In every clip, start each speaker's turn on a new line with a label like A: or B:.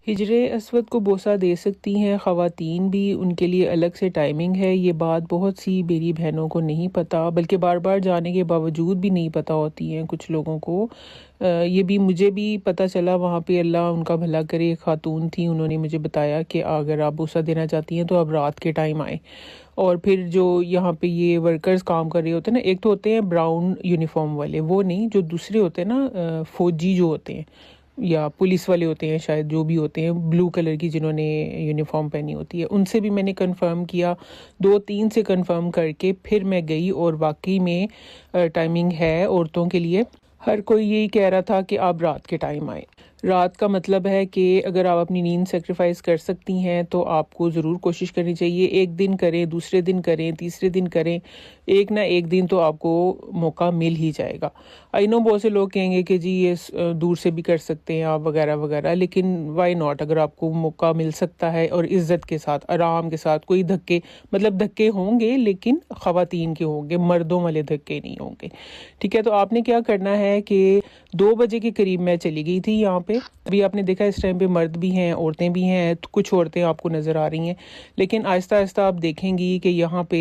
A: हिजरे Aswad को बोसा दे सकती हैं ख़वातीन भी, उनके लिए अलग से टाइमिंग है। ये बात बहुत सी मेरी बहनों को नहीं पता, बल्कि बार बार जाने के बावजूद भी नहीं पता होती हैं कुछ लोगों को। ये भी मुझे भी पता चला वहाँ पे, अल्लाह उनका भला करे। एक खातून थी, उन्होंने मुझे बताया कि अगर आप बोसा देना चाहती हैं तो आप रात के टाइम आएँ। और फिर जो यहाँ पे ये वर्कर्स काम कर रहे होते हैं ना, एक तो होते हैं ब्राउन यूनिफॉर्म वाले, वो नहीं, जो दूसरे होते हैं ना फ़ौजी जो होते हैं या पुलिस वाले होते हैं शायद, जो भी होते हैं ब्लू कलर की जिन्होंने यूनिफॉर्म पहनी होती है, उनसे भी मैंने कंफर्म किया। 2-3 से कंफर्म करके फिर मैं गई और वाकई में टाइमिंग है औरतों के लिए। हर कोई यही कह रहा था कि आप रात के टाइम आए। रात का मतलब है कि अगर आप अपनी नींद सेक्रीफाइस कर सकती हैं तो आपको ज़रूर कोशिश करनी चाहिए। एक दिन करें, दूसरे दिन करें, तीसरे दिन करें, एक ना एक दिन तो आपको मौका मिल ही जाएगा। आई नो बहुत से लोग कहेंगे कि जी ये दूर से भी कर सकते हैं आप वगैरह वगैरह, लेकिन वाई नॉट। अगर आपको मौका मिल सकता है और इज़्ज़त के साथ, आराम के साथ, कोई धक्के, मतलब धक्के होंगे लेकिन ख़वातीन के होंगे, मर्दों वाले धक्के नहीं होंगे। ठीक है, तो आपने क्या करना है कि 2 बजे के करीब मैं चली गई थी यहाँ पे। अभी आपने देखा इस टाइम पे मर्द भी हैं, औरतें भी हैं, तो कुछ औरतें आपको नज़र आ रही हैं, लेकिन आहिस्ता आहिस्ता आप देखेंगी कि यहाँ पे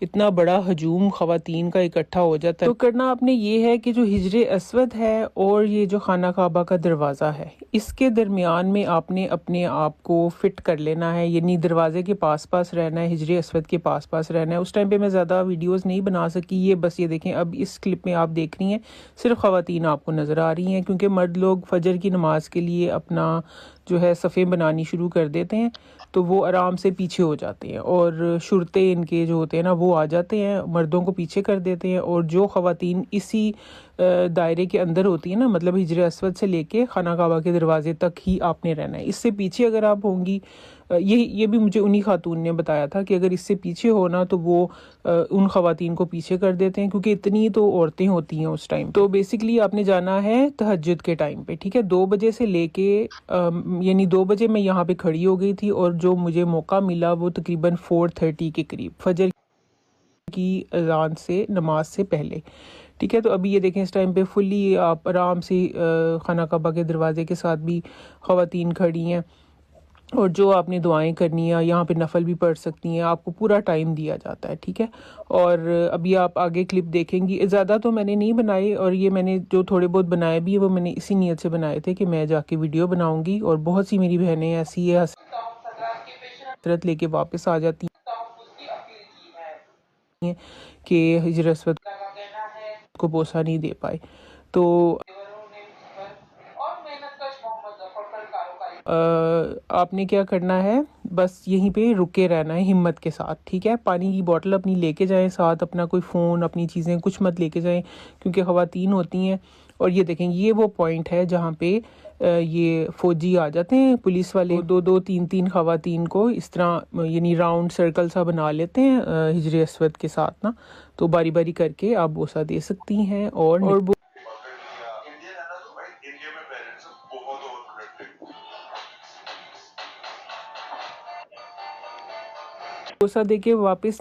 A: इतना बड़ा हजूम ख़वातीन का इकट्ठा हो जाता है। तो करना आपने ये है कि जो हिजरे अस्वद है और ये जो खाना काबा का दरवाज़ा है, इसके दरमियान में आपने अपने आप को फ़िट कर लेना है, यानी दरवाजे के पास पास रहना है, हिजरे अस्वद के पास पास रहना है। उस टाइम पे मैं ज़्यादा वीडियोस नहीं बना सकी, ये बस ये देखें, अब इस क्लिप में आप देख रही हैं सिर्फ ख़वातीन आपको नज़र आ रही हैं, क्योंकि मर्द लोग फजर की नमाज के लिए अपना जो है सफ़े बनानी शुरू कर देते हैं, तो वो आराम से पीछे हो जाते हैं और शुरते इनके जो होते हैं ना वो आ जाते हैं, मर्दों को पीछे कर देते हैं। और जो ख़वातीन इसी दायरे के अंदर होती है ना, मतलब हिजरे अस्वद से लेके खाना काबा के दरवाजे तक ही आपने रहना है। इससे पीछे अगर आप होंगी, ये भी मुझे उन्हीं खातून ने बताया था कि अगर इससे पीछे हो ना तो वो उन ख़वातीन को पीछे कर देते हैं, क्योंकि इतनी तो औरतें होती हैं उस टाइम। तो बेसिकली आपने जाना है तहज्जुद के टाइम पे, ठीक है, 2 बजे से लेके यानी 2 बजे मैं यहाँ पे खड़ी हो गई थी और जो मुझे मौका मिला वो तकरीबन 4:30 के करीब, फजर की अजान से, नमाज से पहले। ठीक है, तो अभी ये देखें इस टाइम पे फुल्ली आप आराम से खाना काबा के दरवाजे के साथ भी ख़वातीन खड़ी हैं, और जो आपने दुआएं करनी है यहाँ पे नफल भी पढ़ सकती हैं, आपको पूरा टाइम दिया जाता है। ठीक है, और अभी आप आगे क्लिप देखेंगी। ज़्यादा तो मैंने नहीं बनाई, और ये मैंने जो थोड़े बहुत बनाए भी है वो मैंने इसी नीयत से बनाए थे कि मैं जाके वीडियो बनाऊंगी। और बहुत सी मेरी बहनें ऐसी है हसरत लेके वापस आ जाती हैं कि हिजर अस्वद को बोसा नहीं दे पाए। तो आपने क्या करना है, बस यहीं पे रुके रहना है हिम्मत के साथ। ठीक है, पानी की बोतल अपनी लेके जाएं साथ, अपना कोई फ़ोन, अपनी चीज़ें कुछ मत लेके जाएं, क्योंकि ख़वातीन होती हैं। और ये देखें, ये वो पॉइंट है जहाँ पे ये फ़ौजी आ जाते हैं, पुलिस वाले, 2-2 3-3 ख़वातीन को इस तरह यानी राउंड सर्कल सा बना लेते हैं हिजरे अस्वद के साथ ना। तो बारी बारी करके आप बोसा दे सकती हैं। और बोसा दे के वापस